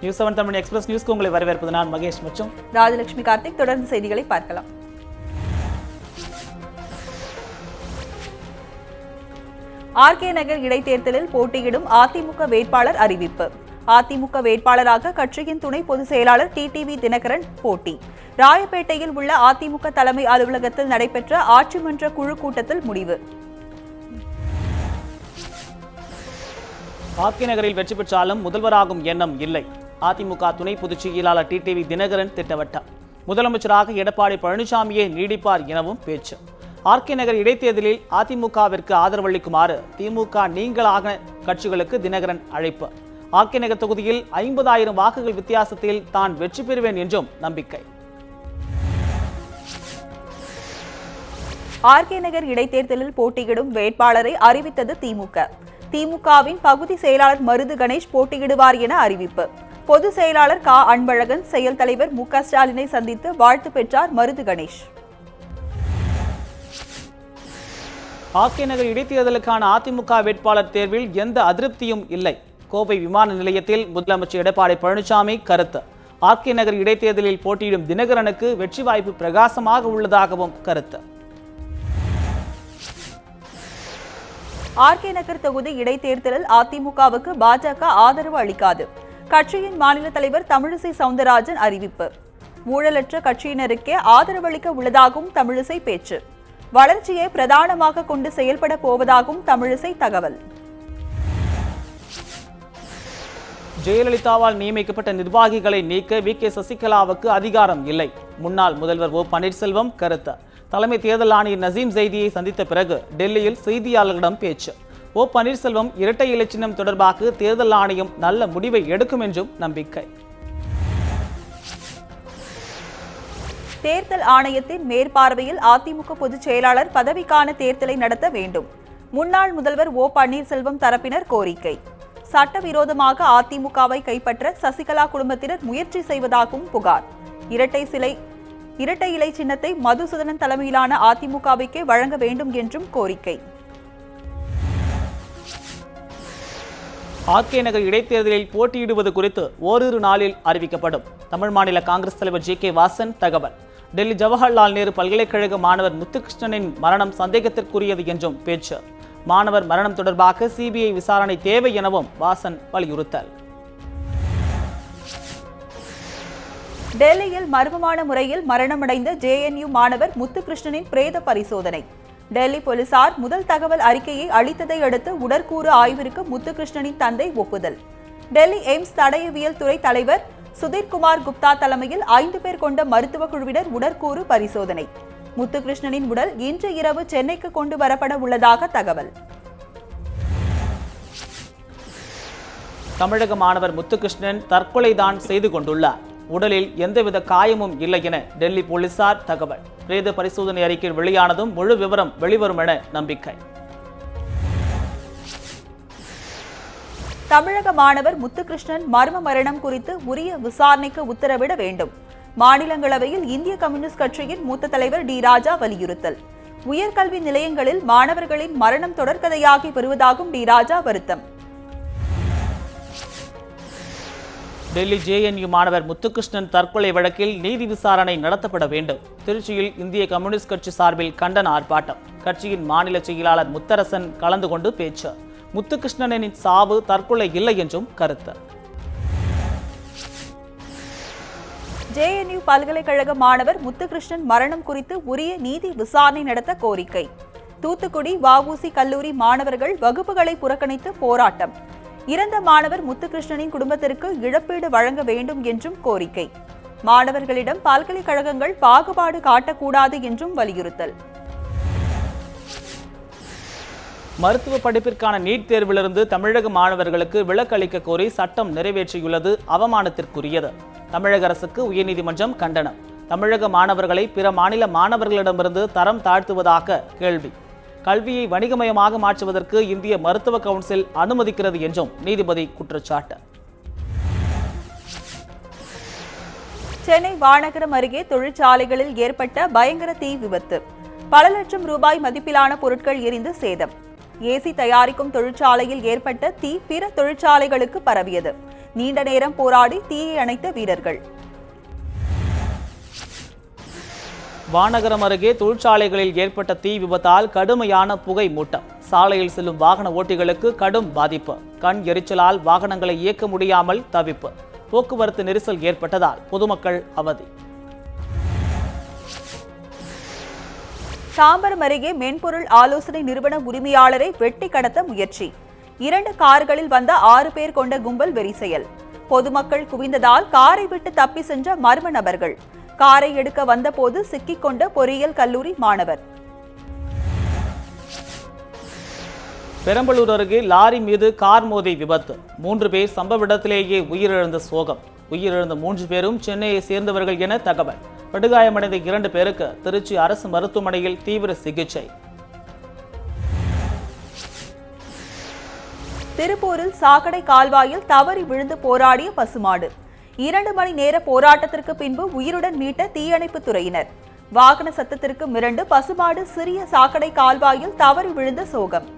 News 7 Tamil express நியூஸ்க்கு உங்களை வரவேற்பது நான் மகேஷ் மற்றும் ராஜலட்சுமி கார்த்திக். தொடர்ந்து செய்திகளை பார்க்கலாம். ஆர்கே நகர் இடைத்தேர்தலில் போட்டியிடும் அதிமுக வேட்பாளர் அறிவிப்பு. அதிமுக வேட்பாளராக கட்சியின் துணை பொதுச் செயலாளர் டிடிவி தினகரன் போட்டி. ராயப்பேட்டையில் உள்ள அதிமுக தலைமை அலுவலகத்தில் நடைபெற்ற ஆட்சி மன்ற குழு கூட்டத்தில் முடிவு. ஆர்கே நகரில் வெற்றி பெற்றாலும் முதல்வராகும் எண்ணம் இல்லை. அதிமுக துணை பொதுச் செயலாளர் டிடிவி தினகரன் திட்டவட்டம். முதலமைச்சராக எடப்பாடி பழனிசாமியே நீடிப்பார் எனவும் பேச்சு. ஆர்கே நகர் இடைத்தேர்தலில் அதிமுகவிற்கு ஆதரவளிக்குமாறு திமுக நீங்களாக கட்சிகளுக்கு தினகரன் அழைப்பு. ஆர்கே நகர் தொகுதியில் 50,000 வாக்குகள் வித்தியாசத்தில் தான் வெற்றி பெறுவேன் என்றும் நம்பிக்கை. ஆர்கே நகர் இடைத்தேர்தலில் போட்டியிடும் வேட்பாளரை அறிவித்தது திமுக. திமுகவின் பகுதி செயலாளர் மருது கணேஷ் போட்டியிடுவார் என அறிவிப்பு. பொதுச் செயலாளர் க அன்பழகன் செயல் தலைவர் மு க ஸ்டாலினை சந்தித்து வாழ்த்து பெற்றார் மருது கணேஷ். ஆர்கே நகர் இடைத்தேர்தலுக்கான அதிமுக வேட்பாளர் தேர்வில் எந்த அதிருப்தியும் இல்லை. கோவை விமான நிலையத்தில் முதலமைச்சர் எடப்பாடி பழனிசாமி கருத்து. ஆர்கே நகர் இடைத்தேர்தலில் போட்டியிடும் தினகரனுக்கு வெற்றி வாய்ப்பு பிரகாசமாக உள்ளதாகவும் கருத்து. ஆர்கே நகர் தொகுதி இடைத்தேர்தலில் அதிமுகவுக்கு பாஜக ஆதரவு அளிக்காது. கட்சியின் மாநில தலைவர் தமிழிசை சவுந்தரராஜன் அறிவிப்பு. ஊழலற்ற கட்சியினருக்கே ஆதரவு அளிக்க உள்ளதாகவும் தமிழிசை பேச்சு. வளர்ச்சியை பிரதானமாக கொண்டு செயல்பட போவதாகவும் தமிழிசை தகவல். ஜெயலலிதாவால் நியமிக்கப்பட்ட நிர்வாகிகளை நீக்க வி.கே. சசிகலாவுக்கு அதிகாரம் இல்லை. முன்னாள் முதல்வர் ஓ பன்னீர்செல்வம் கருத்து. தலைமை தேர்தல் ஆணையர் நசீம் ஜெய்தியை சந்தித்த பிறகு டெல்லியில் செய்தியாளர்களிடம் பேச்சு. ஓ பன்னீர்செல்வம் இரட்டை இலை சின்னம் தொடர்பாக தேர்தல் ஆணையம் நல்ல முடிவை எடுக்கும் என்றும் நம்பிக்கை. தேர்தல் ஆணையத்தின் மேற்பார்வையில் அதிமுக பொதுச் செயலாளர் பதவிக்கான தேர்தலை நடத்த வேண்டும். முன்னாள் முதல்வர் ஓ பன்னீர்செல்வம் தரப்பினர் கோரிக்கை. சட்டவிரோதமாக அதிமுகவை கைப்பற்ற சசிகலா குடும்பத்தினர் முயற்சி செய்வதாகவும் புகார். இரட்டை இலை சின்னத்தை மதுசூதனன் தலைமையிலான அதிமுகவுக்கே வழங்க வேண்டும் என்றும் கோரிக்கை. ஆர்கே நகர் இடைத்தேர்தலில் போட்டியிடுவது குறித்து ஓரிரு நாளில் அறிவிக்கப்படும். தமிழ் மாநில காங்கிரஸ் தலைவர் ஜே.கே. வாசன் தகவல். டெல்லி ஜவஹர்லால் நேரு பல்கலைக்கழக மாணவர் முத்துகிருஷ்ணனின் மரணம் சந்தேகத்திற்குரியது என்றும் பேச்சு. மாணவர் மரணம் தொடர்பாக சிபிஐ விசாரணை தேவை எனவும் வாசன் வலியுறுத்தல். டெல்லியில் மர்மமான முறையில் மரணமடைந்த ஜேஎன்யூ மாணவர் முத்துகிருஷ்ணனின் பிரேத பரிசோதனை. டெல்லி போலீசார் முதல் தகவல் அறிக்கையை அளித்ததை அடுத்து உடற்கூறு ஆய்விற்கு முத்துகிருஷ்ணனின் தந்தை ஒப்புதல். டெல்லி எய்ம்ஸ் தடயவியல் துறை தலைவர் சுதீர்குமார் குப்தா தலைமையில் 5 பேர் கொண்ட மருத்துவ குழுவினர் உடற்கூறு பரிசோதனை. முத்துகிருஷ்ணனின் உடல் இன்று இரவு சென்னைக்கு கொண்டு வரப்பட உள்ளதாக தகவல். தமிழக மாணவர் முத்துகிருஷ்ணன் தற்கொலைதான் செய்து கொண்டுள்ளார். உடலில் எந்தவித காயமும் இல்லை என டெல்லி போலீசார் தகவல். பிரேத பரிசோதனை அறிக்கை வெளியானதும் முழு விவரம் வெளிவரும் என நம்பிக்கை. தமிழக மாணவர் முத்துகிருஷ்ணன் மர்ம மரணம் குறித்து உரிய விசாரணைக்கு உத்தரவிட வேண்டும். மாநிலங்களவையில் இந்திய கம்யூனிஸ்ட் கட்சியின் மூத்த தலைவர் டி ராஜா வலியுறுத்தல். உயர்கல்வி நிலையங்களில் மாணவர்களின் மரணம் தொடர்கதையாகி வருவதாகவும் டி ராஜா வருத்தம். டெல்லி ஜேஎன்யூ மாணவர் முத்துகிருஷ்ணன் தற்கொலை வழக்கில் நீதி விசாரணை நடத்தப்பட வேண்டும். திருச்சியில் இந்திய கம்யூனிஸ்ட் கட்சி சார்பில் கண்டன ஆர்ப்பாட்டம். கட்சியின் மாநில செயலாளர் முத்தரசன் கலந்து கொண்டு பேச்சு. முத்துகிருஷ்ணனின் சாவு தற்கொலை இல்லை என்றும் கருத்து. ஜேஎன்யூ பல்கலைக்கழக மாணவர் முத்துகிருஷ்ணன் மரணம் குறித்து உரிய நீதி விசாரணை நடத்த கோரிக்கை. தூத்துக்குடி வ.உ.சி. கல்லூரி மாணவர்கள் வகுப்புகளை புறக்கணித்து போராட்டம். இறந்த மாணவர் முத்துகிருஷ்ணனின் குடும்பத்திற்கு இழப்பீடு வழங்க வேண்டும் என்றும் கோரிக்கை. மாணவர்களிடம் பல்கலைக்கழகங்கள் பாகுபாடு காட்டக்கூடாது என்றும் வலியுறுத்தல். மருத்துவ படிப்பிற்கான நீட் தேர்விலிருந்து தமிழக மாணவர்களுக்கு விலக்கு அளிக்க கோரி சட்டம் நிறைவேற்றியுள்ளது அவமானத்திற்குரியது. தமிழக அரசுக்கு உயர்நீதிமன்றம் கண்டனம். தமிழக மாணவர்களை பிற மாநில மாணவர்களிடமிருந்து தரம் தாழ்த்துவதாக கேள்வி. கல்வியை வணிகமயமாக மாற்றுவதற்கு இந்திய மருத்துவ கவுன்சில் அனுமதிக்கிறது என்றும் நீதிபதி குற்றச்சாட்டு. சென்னை வானகரம் அருகே தொழிற்சாலைகளில் ஏற்பட்ட பயங்கர தீ விபத்து. பல லட்சம் ரூபாய் மதிப்பிலான பொருட்கள் எரிந்து சேதம். ஏசி தயாரிக்கும் தொழிற்சாலையில் ஏற்பட்ட தீ பிற தொழிற்சாலைகளுக்கு பரவியது. நீண்ட நேரம் போராடி தீயை அணைத்த வீரர்கள். வானகரம் அருகே தொழிற்சாலைகளில் ஏற்பட்ட தீ விபத்தால் கடுமையான புகை மூட்டம். சாலையில் செல்லும் வாகன ஓட்டிகளுக்கு கடும் பாதிப்பு. கண் எரிச்சலால் வாகனங்களை இயக்க முடியாமல் தவிப்பு. போக்குவரத்து நெரிசல் ஏற்பட்டதால் பொதுமக்கள் அவதி. தாம்பரம் அருகே மென்பொருள் ஆலோசனை நிறுவன உரிமையாளரை வெட்டி கடத்த முயற்சி. 2 கார்களில் வந்த 6 பேர் கொண்ட கும்பல் வெறி செயல். பொதுமக்கள் குவிந்ததால் காரை விட்டு தப்பி சென்ற மர்ம நபர்கள். காரை எடுக்க வந்தபோது சிக்கிக்கொண்ட பொறியியல் கல்லூரி மாணவர். பெரம்பலூர் அருகே லாரி மீது கார் மோதி விபத்து. 3 பேர் சம்பவ இடத்திலேயே உயிரிழந்த சோகம். உயிரிழந்த 3 பேரும் சென்னையை சேர்ந்தவர்கள் என தகவல். படுகாயமடைந்த 2 பேருக்கு திருச்சி அரசு மருத்துவமனையில் தீவிர சிகிச்சை. திருப்பூரில் சாக்கடை கால்வாயில் தவறி விழுந்து போராடிய பசுமாடு. 2 மணி நேர போராட்டத்திற்கு பின்பு உயிருடன் மீட்ட தீயணைப்பு துறையினர். வாகன சத்தத்திற்கு மிரண்டு பசுமாடு சிறிய சாக்கடை கால்வாயில் தவறி விழுந்த சோகம்.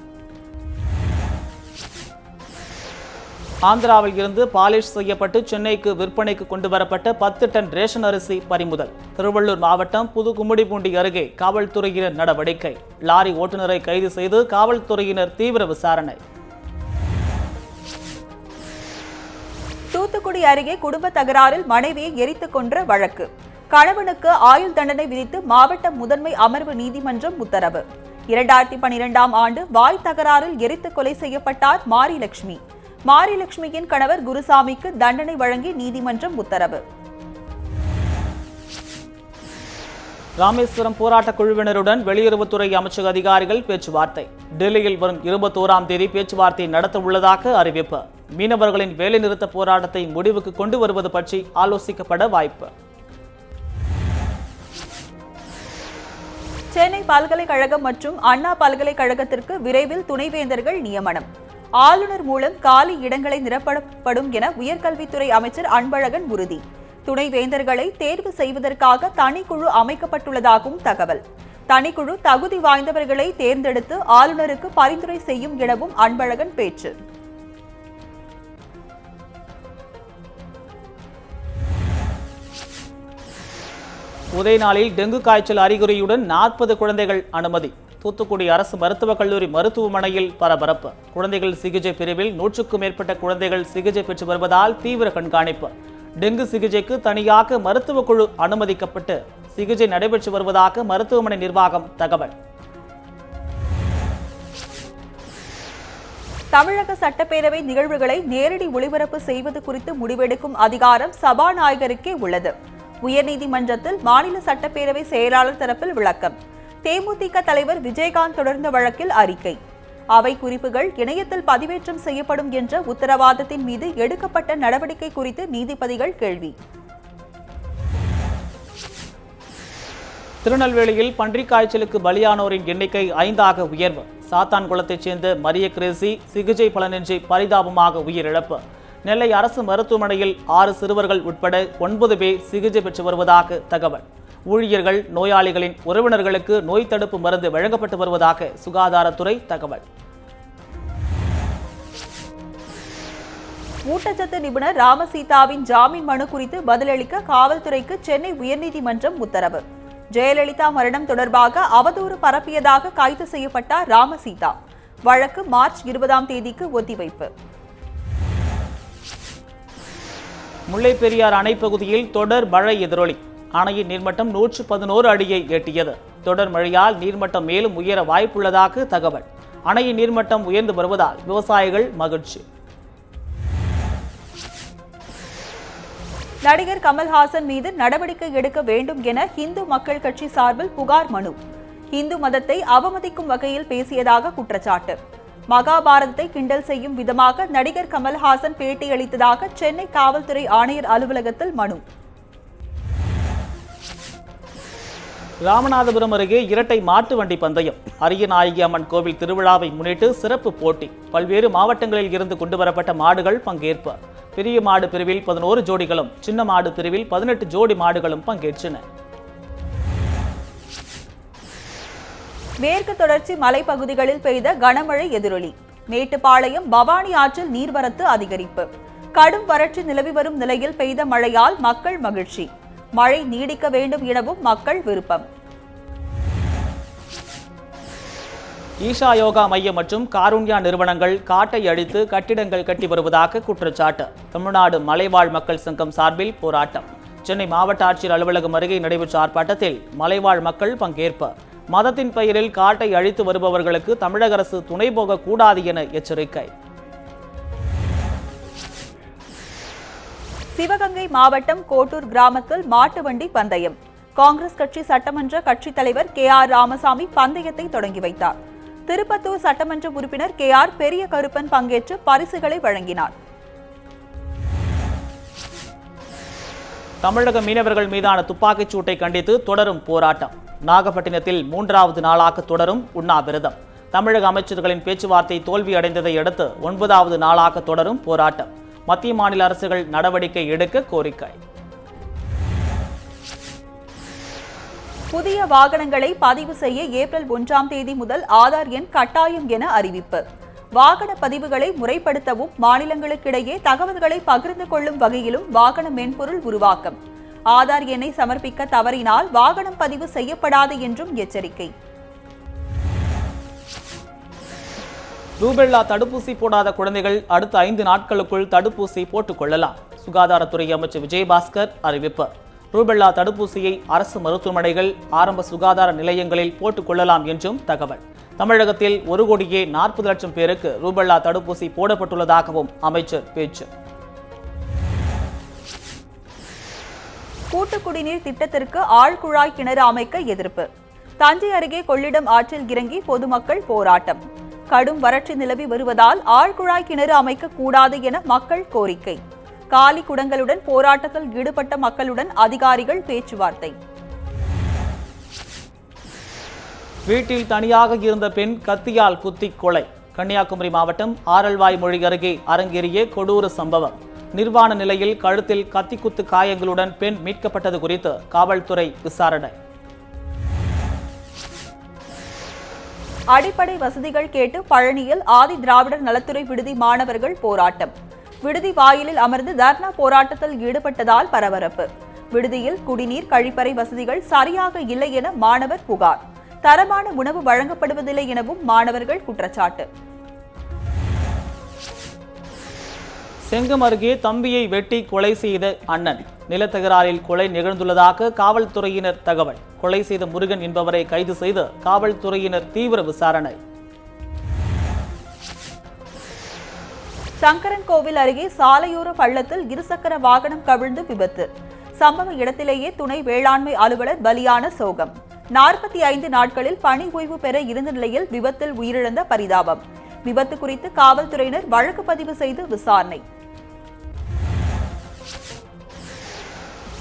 ஆந்திராவில் இருந்து பாலிஷ் செய்யப்பட்டு சென்னைக்கு விற்பனைக்கு கொண்டு வரப்பட்ட 10 டன் ரேஷன் அரிசி பறிமுதல். திருவள்ளூர் மாவட்டம் புதுகும்மிடிப்பூண்டி அருகே காவல்துறையினர் நடவடிக்கை. லாரி ஓட்டுநரை கைது செய்து காவல்துறையினர் தீவிர விசாரணை. தூத்துக்குடி அருகே குடும்ப தகராறில் மனைவியை எரித்துக் கொன்ற வழக்கு. கணவனுக்கு ஆயுள் தண்டனை விதித்து மாவட்ட முதன்மை அமர்வு நீதிமன்றம் உத்தரவு. 2012ஆம் ஆண்டு வாய் தகராறில் எரித்து கொலை செய்யப்பட்டார் மாரிலட்சுமி. மாரிலட்சுமியின் கணவர் குருசாமிக்கு தண்டனை வழங்கி நீதிமன்றம் உத்தரவு. ராமேஸ்வரம் போராட்ட குழுவினருடன் வெளியுறவுத்துறை அமைச்சக அதிகாரிகள் பேச்சுவார்த்தை. டெல்லியில் வரும் 21ஆம் தேதி பேச்சுவார்த்தை நடத்த உள்ளதாக அறிவிப்பு. மீனவர்களின் வேலைநிறுத்த போராட்டத்தை முடிவுக்கு கொண்டு வருவது பற்றி ஆலோசிக்கப்பட வாய்ப்பு. சென்னை பல்கலைக்கழகம் மற்றும் அண்ணா பல்கலைக்கழகத்திற்கு விரைவில் துணைவேந்தர்கள் நியமனம். ஆளுநர் மூலம் காலி இடங்களை நிரப்பப்படும் என உயர்கல்வித்துறை அமைச்சர் அன்பழகன் உறுதி. துணைவேந்தர்களை தேர்வு செய்வதற்காக தனிக்குழு அமைக்கப்பட்டுள்ளதாகவும் தகவல். தனிக்குழு தகுதி வாய்ந்தவர்களை தேர்ந்தெடுத்து ஆளுநருக்கு பரிந்துரை செய்யும் எனவும் அன்பழகன் பேச்சு. உதயநாளில் டெங்கு காய்ச்சல் அறிகுறியுடன் 40 குழந்தைகள் அனுமதி. தூத்துக்குடி அரசு மருத்துவக் கல்லூரி மருத்துவமனையில் பரபரப்பு. குழந்தைகள் சிகிச்சை பிரிவில் 100க்கும் மேற்பட்ட குழந்தைகள் சிகிச்சை பெற்று வருவதால் தீவிர கண்காணிப்பு. டெங்கு சிகிச்சைக்கு தனியாக மருத்துவக் குழு அனுமதிக்கப்பட்டு சிகிச்சை நடைபெற்று வருவதாக மருத்துவமனை நிர்வாகம் தகவல். தமிழக சட்டப்பேரவை நிகழ்வுகளை நேரடி ஒளிபரப்பு செய்வது குறித்து முடிவெடுக்கும் அதிகாரம் சபாநாயகருக்கே உள்ளது. உயர்நீதிமன்றத்தில் மாநில சட்டப்பேரவை செயலாளர் தரப்பில் விளக்கம். தேமுதிக தலைவர் விஜயகாந்த் தொடர்ந்த வழக்கில் அறிக்கை. அவை குறிப்புகள் இணையத்தில் பதிவேற்றம் செய்யப்படும் என்ற உத்தரவாதத்தின் மீது எடுக்கப்பட்ட நடவடிக்கை குறித்து நீதிபதிகள் கேள்வி. திருநெல்வேலியில் பன்றிக் காய்ச்சலுக்கு பலியானோரின் எண்ணிக்கை 5ஆக உயர்வு. சாத்தான்குளத்தைச் சேர்ந்த மரிய கிரேசி சிகிச்சை பலனின்றி பரிதாபமாக உயிரிழப்பு. நெல்லை அரசு மருத்துவமனையில் 6 சிறுவர்கள் உட்பட 9 பேர் சிகிச்சை பெற்று வருவதாக தகவல். ஊழியர்கள் நோயாளிகளின் உறவினர்களுக்கு நோய் தடுப்பு மருந்து வழங்கப்பட்டு வருவதாக சுகாதாரத்துறை தகவல். ஊட்டச்சத்து நிபுணர் ராமசீதாவின் ஜாமீன் மனு குறித்து பதிலளிக்க காவல்துறைக்கு சென்னை உயர்நீதிமன்றம் உத்தரவு. ஜெயலலிதா மரணம் தொடர்பாக அவதூறு பரப்பியதாக கைது செய்யப்பட்டார் ராமசீதா. வழக்கு மார்ச் 20ஆம் தேதிக்கு ஒத்திவைப்பு. முல்லை பெரியாறு அணை பகுதியில் தொடர் மழை எதிரொலி. அணையின் நீர்மட்டம் 111 அடியை எட்டியது. தொடர் மழையால் நீர்மட்டம் மேலும் உயர வாய்ப்புள்ளதாக தகவல். அணையின் நீர்மட்டம் உயர்ந்து வருவதால் விவசாயிகள் மகிழ்ச்சி. நடிகர் கமல்ஹாசன் மீது நடவடிக்கை எடுக்க வேண்டும் என இந்து மக்கள் கட்சி சார்பில் புகார் மனு. இந்து மதத்தை அவமதிக்கும் வகையில் பேசியதாக குற்றச்சாட்டு. மகாபாரதத்தை கிண்டல் செய்யும் விதமாக நடிகர் கமல்ஹாசன் பேட்டியளித்ததாக சென்னை காவல்துறை ஆணையர் அலுவலகத்தில் மனு. ராமநாதபுரம் அருகே இரட்டை மாட்டு வண்டி பந்தயம். அரியநாயகி அம்மன் கோவில் திருவிழாவை முன்னிட்டு சிறப்பு போட்டி. பல்வேறு மாவட்டங்களில் இருந்து கொண்டுவரப்பட்ட மாடுகள் பங்கேற்பு. பெரிய மாடு பிரிவில் 11 ஜோடிகளும் சின்ன மாடு பிரிவில் 18 ஜோடி மாடுகளும் பங்கேற்றன. மேற்கு தொடர்ச்சி மலைப்பகுதிகளில் பெய்த கனமழை எதிரொலி. மேட்டுப்பாளையம் பவானி ஆற்றில் நீர்வரத்து அதிகரிப்பு. கடும் வறட்சி நிலவி வரும் நிலையில் பெய்த மழையால் மக்கள் மகிழ்ச்சி. மழை நீடிக்க வேண்டும் எனவும் மக்கள் விருப்பம். ஈஷா யோகா மையம் மற்றும் காருண்யா நிறுவனங்கள் காட்டை அழித்து கட்டிடங்கள் கட்டி வருவதாக குற்றச்சாட்டு. தமிழ்நாடு மலைவாழ் மக்கள் சங்கம் சார்பில் போராட்டம். சென்னை மாவட்ட ஆட்சியர் அலுவலகம் அருகே நடைபெற்ற ஆர்ப்பாட்டத்தில் மலைவாழ் மக்கள் பங்கேற்பு. மதத்தின் பெயரில் காட்டை அழித்து வருபவர்களுக்கு தமிழக அரசு துணை போகக்கூடாது என எச்சரிக்கை. சிவகங்கை மாவட்டம் கோட்டூர் கிராமத்தில் மாட்டு வண்டி பந்தயம். காங்கிரஸ் கட்சி சட்டமன்ற கட்சித் தலைவர் KR ராமசாமி பந்தயத்தை தொடங்கி வைத்தார். திருப்பத்தூர் சட்டமன்ற உறுப்பினர் KR பெரிய கருப்பன் பங்கேற்று பரிசுகளை வழங்கினார். தமிழக மீனவர்கள் மீதான துப்பாக்கிச் சூட்டை கண்டித்து தொடரும் போராட்டம். நாகப்பட்டினத்தில் 3வது நாளாக தொடரும் உண்ணாவிரதம். தமிழக அமைச்சர்களின் பேச்சுவார்த்தை தோல்வியடைந்ததை அடுத்து 9வது நாளாக தொடரும் போராட்டம். மத்திய மாநில அரசுகள் நடவடிக்கை எடுக்க கோரிக்கை. புதிய வாகனங்களை பதிவு செய்ய ஏப்ரல் 1ஆம் தேதி முதல் ஆதார் எண் கட்டாயம் என அறிவிப்பு. வாகன பதிவுகளை முறைப்படுத்தவும் மாநிலங்களுக்கிடையே தகவல்களை பகிர்ந்து கொள்ளும் வகையிலும் வாகன மென்பொருள் உருவாக்கம். ஆதார் எண்ணை சமர்ப்பிக்க தவறினால் வாகனம் பதிவு செய்யப்படாது என்றும் எச்சரிக்கை. ரூபெல்லா தடுப்பூசி போடாத குழந்தைகள் அடுத்த 5 நாட்களுக்குள் தடுப்பூசி போட்டுக் கொள்ளலாம். சுகாதாரத்துறை அமைச்சர் விஜயபாஸ்கர் அறிவிப்பு. ரூபெல்லா தடுப்பூசியை அரசு மருத்துவமனைகள், ஆரம்ப சுகாதார நிலையங்களில் போட்டுக் கொள்ளலாம் என்றும் தகவல். தமிழகத்தில் 1,40,00,000 பேருக்கு ரூபெல்லா தடுப்பூசி போடப்பட்டுள்ளதாகவும் அமைச்சர் பேச்சு. கூட்டு குடிநீர் திட்டத்திற்கு ஆழ்குழாய் கிணறு அமைக்க எதிர்ப்பு. தஞ்சை அருகே கொள்ளிடம் ஆற்றில் இறங்கி பொதுமக்கள் போராட்டம். கடும் வறட்சி நிலவி வருவதால் ஆழ்குழாய் கிணறு அமைக்க கூடாது என மக்கள் கோரிக்கை. காலி குடங்களுடன் போராட்டத்தில் ஈடுபட்ட மக்களுடன் அதிகாரிகள் பேச்சுவார்த்தை. வீட்டில் தனியாக இருந்த பெண் கத்தியால் குத்தி கொலை. கன்னியாகுமரி மாவட்டம் ஆரல்வாய்மொழி அருகே அரங்கேறிய கொடூர சம்பவம். நிர்வாண நிலையில் கழுத்தில் கத்திக்குத்து காயங்களுடன் பெண் மீட்கப்பட்டது குறித்து காவல்துறை விசாரணை. அடிப்படை வசதிகள் கேட்டு பழனியில் ஆதி திராவிடர் நலத்துறை விடுதி மாணவர்கள் போராட்டம். விடுதி வாயிலில் அமர்ந்து தர்ணா போராட்டத்தில் ஈடுபட்டதால் பரபரப்பு. விடுதியில் குடிநீர், கழிப்பறை வசதிகள் சரியாக இல்லை என மாணவர் புகார். தரமான உணவு வழங்கப்படுவதில்லை எனவும் மாணவர்கள் குற்றச்சாட்டு. செங்கம் அருகே தம்பியை வெட்டி கொலை செய்த அண்ணன். நிலத்தகராறில் கொலை நிகழ்ந்துள்ளதாக காவல்துறையினர் தகவல். கொலை செய்த முருகன் என்பவரை கைது செய்து காவல்துறையினர் தீவிர விசாரணை. சங்கரன் கோவில் அருகே சாலையோர பள்ளத்தில் இருசக்கர வாகனம் கவிழ்ந்து விபத்து. சம்பவ இடத்திலேயே துணை வேளாண்மை அலுவலர் பலியான சோகம். 45 நாட்களில் பணி ஓய்வு பெற இருந்த நிலையில் விபத்தில் உயிரிழந்த பரிதாபம். விபத்து குறித்து காவல்துறையினர் வழக்கு பதிவு செய்து விசாரணை.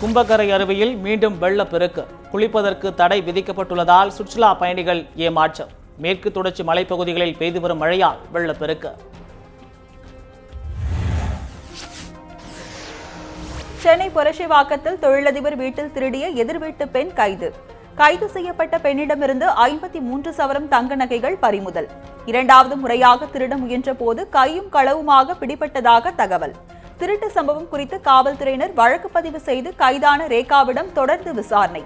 கும்பக்கரை அருவியில் மீண்டும் வெள்ளப்பெருக்கு. குளிப்பதற்கு தடை விதிக்கப்பட்டுள்ளதால் சுற்றுலா பயணிகள் ஏமாற்றம். மேற்கு தொடர்ச்சி மலைப்பகுதிகளில் பெய்து வரும் மழையால் வெள்ளப்பெருக்கு. சென்னை புரசைவாக்கத்தில் தொழிலதிபர் வீட்டில் திருடிய எதிர்வீட்டு பெண் கைது. கைது செய்யப்பட்ட பெண்ணிடமிருந்து 53 சவரம் தங்க நகைகள் பறிமுதல். 2வது முறையாக திருட முயன்ற போது கையும் களவுமாக பிடிபட்டதாக தகவல். திருட்டு சம்பவம் குறித்து காவல்துறையினர் வழக்கு பதிவு செய்து கைதான ரேகாவிடம் தொடர்ந்து விசாரணை.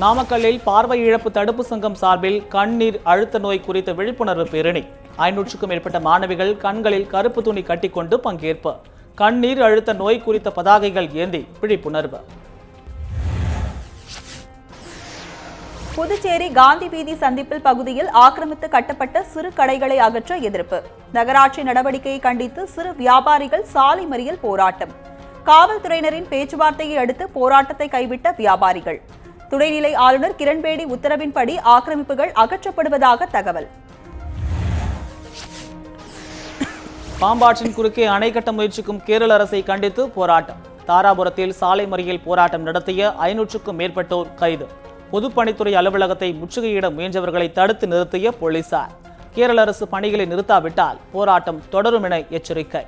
நாமக்கல்லில் பார்வை இழப்பு தடுப்பு சங்கம் சார்பில் கண்ணீர் அழுத்த நோய் குறித்த விழிப்புணர்வு பேரணி. 500க்கும் மேற்பட்ட மாணவிகள் கண்களில் கருப்பு துணி கட்டிக்கொண்டு பங்கேற்பு. கண்ணீர் அழுத்த நோய் குறித்த பதாகைகள் ஏந்தி விழிப்புணர்வு. புதுச்சேரி காந்தி வீதி சந்திப்பில் பகுதியில் ஆக்கிரமித்து கட்டப்பட்ட சிறு கடைகளை அகற்ற எதிர்ப்பு. நகராட்சி நடவடிக்கையை கண்டித்து சிறு வியாபாரிகள் சாலை மறியல் போராட்டம். காவல்துறையினரின் பேச்சுவார்த்தையை அடுத்து போராட்டத்தை கைவிட்ட வியாபாரிகள். துணைநிலை ஆளுநர் கிரண்பேடி உத்தரவின்படி ஆக்கிரமிப்புகள் அகற்றப்படுவதாக தகவல். பாம்பாற்றின் குறுக்கே அணை கட்ட முயற்சிக்கும் கேரள அரசை கண்டித்து போராட்டம். தாராபுரத்தில் சாலை மறியல் போராட்டம் நடத்திய 500க்கும் மேற்பட்டோர் கைது. பொதுப்பணித்துறை அலுவலகத்தை முற்றுகையிட முயன்றவர்களை தடுத்து நிறுத்திய போலீசார். கேரள அரசு பணிகளை நிறுத்தாவிட்டால் போராட்டம் தொடரும் என எச்சரிக்கை.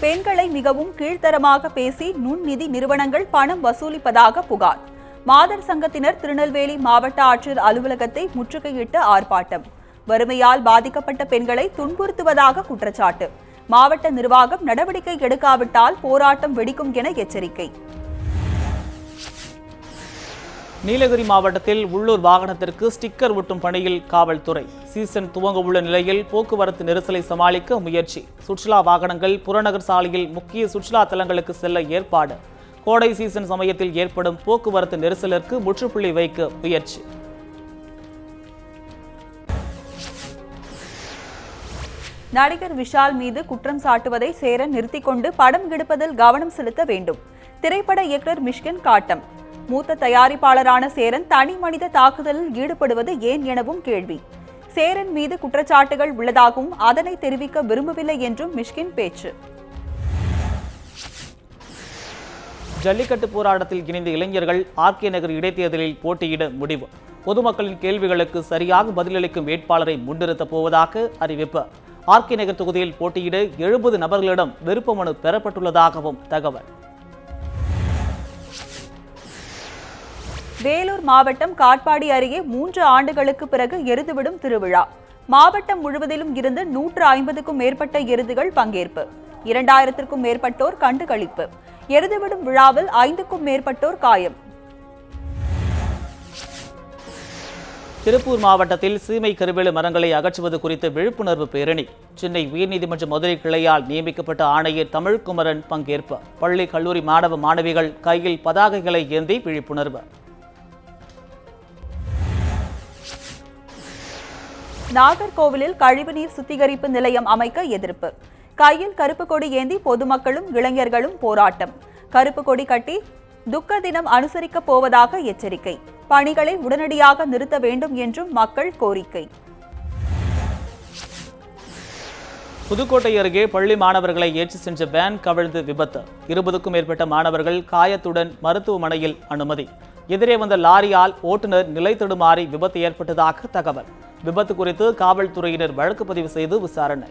பெண்களை மிகவும் கீழ்த்தரமாக பேசி நுண்நிதி நிறுவனங்கள் பணம் வசூலிப்பதாக புகார். மாதர் சங்கத்தினர் திருநெல்வேலி மாவட்ட ஆட்சியர் அலுவலகத்தை முற்றுகையிட்டு ஆர்ப்பாட்டம். வறுமையால் பாதிக்கப்பட்ட பெண்களை துன்புறுத்துவதாக குற்றச்சாட்டு. மாவட்ட நிர்வாகம் நடவடிக்கை எடுக்காவிட்டால் போராட்டம் வெடிக்கும் என எச்சரிக்கை. நீலகிரி மாவட்டத்தில் உள்ளூர் வாகனத்திற்கு ஸ்டிக்கர் ஒட்டும் பணியில் காவல்துறை. சீசன் துவங்க உள்ள நிலையில் போக்குவரத்து நெரிசலை சமாளிக்க முயற்சி. சுற்றுலா வாகனங்கள் புறநகர் சாலையில் முக்கிய சுற்றுலா தலங்களுக்கு செல்ல ஏற்பாடு. கோடை சீசன் சமயத்தில் ஏற்படும் போக்குவரத்து நெரிசலுக்கு முற்றுப்புள்ளி வைக்க முயற்சி. நடிகர் விஷால் மீது குற்றம் சாட்டுவதை சேரன் நிறுத்திக் கொண்டு படம் எடுப்பதில் கவனம் செலுத்த வேண்டும். திரைப்பட இயக்குநர் மிஷ்கின் காட்டம். மூத்த தயாரிப்பாளரான சேரன் தனி மனித தாக்குதலில் ஈடுபடுவது ஏன் எனவும் கேள்வி. சேரன் மீது குற்றச்சாட்டுகள் உள்ளதாகவும் அதனை தெரிவிக்க விரும்பவில்லை என்றும் மிஷ்கின் பேச்சு. ஜல்லிக்கட்டு போராட்டத்தில் இணைந்த இளைஞர்கள் ஆர்கே நகர் இடைத்தேர்தலில் போட்டியிட முடிவு. பொதுமக்களின் கேள்விகளுக்கு சரியாக பதிலளிக்கும் வேட்பாளரை முன்னிறுத்தப் போவதாக அறிவிப்பு. ஆர்கே நகர் தொகுதியில் போட்டியிட 70 நபர்களிடம் விருப்ப மனு பெறப்பட்டுள்ளதாகவும் தகவல். வேலூர் மாவட்டம் காட்பாடி அருகே 3 ஆண்டுகளுக்கு பிறகு எருதுவிடும் திருவிழா. மாவட்டம் முழுவதிலும் இருந்து 150க்கும் மேற்பட்ட எருதுகள் பங்கேற்பு. 2000க்கும் மேற்பட்டோர் கண்டுகளிப்பு. எருதுவிடும் விழாவில் 5க்கும் மேற்பட்டோர் காயம். திருப்பூர் மாவட்டத்தில் சீமை கருவேல மரங்களை அகற்றுவது குறித்த விழிப்புணர்வு பேரணி. சென்னை உயர்நீதிமன்ற மதுரை கிளையால் நியமிக்கப்பட்ட ஆணையர் தமிழ்குமரன் பங்கேற்பு. பள்ளி கல்லூரி மாணவ மாணவிகள் கையில் பதாகைகளை ஏந்தி விழிப்புணர்வு. நாகர்கோவிலில் கழிவுநீர் சுத்திகரிப்பு நிலையம் அமைக்க எதிர்ப்பு. கையில் கருப்பு கொடி ஏந்தி பொதுமக்களும் இளைஞர்களும் போராட்டம். கருப்பு கொடி கட்டி துக்க தினம் அனுசரிக்கப் போவதாக எச்சரிக்கை. பணிகளை உடனடியாக நிறுத்த வேண்டும் என்றும் மக்கள் கோரிக்கை. புதுக்கோட்டை அருகே பள்ளி மாணவர்களை ஏற்றி சென்ற வேன் கவிழ்ந்து விபத்து. 20க்கும் மேற்பட்ட மாணவர்கள் காயத்துடன் மருத்துவமனையில் அனுமதி. எதிரே வந்த லாரியால் ஓட்டுநர் நிலை தடுமாறி விபத்து ஏற்பட்டதாக தகவல். விபத்து குறித்து காவல்துறையினர் வழக்கு பதிவு செய்து விசாரணை.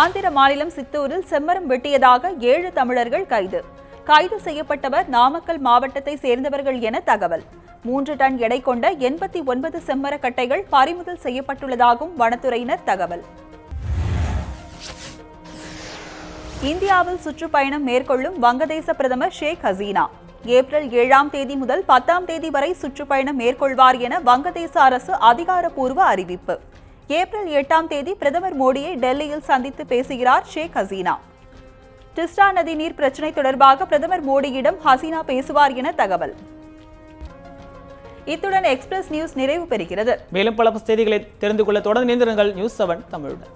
ஆந்திர மாநிலம் சித்தூரில் செம்மரம் வெட்டியதாக 7 தமிழர்கள் கைது. கைது செய்யப்பட்டவர் நாமக்கல் மாவட்டத்தை சேர்ந்தவர்கள் என தகவல். 3 டன் எடை கொண்ட 89 செம்மர கட்டைகள் பறிமுதல் செய்யப்பட்டுள்ளதாகவும் வனத்துறையினர் தகவல். இந்தியாவில் சுற்றுப்பயணம் மேற்கொள்ளும் வங்கதேச பிரதமர் ஷேக் ஹசீனா. ஏப்ரல் 7ஆம் தேதி முதல் 10ஆம் தேதி வரை சுற்றுப்பயணம் மேற்கொள்வார் என வங்கதேச அரசு அதிகாரப்பூர்வ அறிவிப்பு. ஏப்ரல் 8ஆம் தேதி பிரதமர் மோடியை டெல்லியில் சந்தித்து பேசுகிறார் ஷேக் ஹசீனா. டிஸ்டா நதி நீர் பிரச்சினை தொடர்பாக பிரதமர் மோடியிடம் ஹசீனா பேசுவார் என தகவல். இத்துடன் எக்ஸ்பிரஸ் நியூஸ் நிறைவு பெறுகிறது. மேலும் பல செய்திகளை தெரிந்து கொள்ள தொடர்ந்து இணைந்திருங்கள் நியூஸ் 7 தமிழுடன்.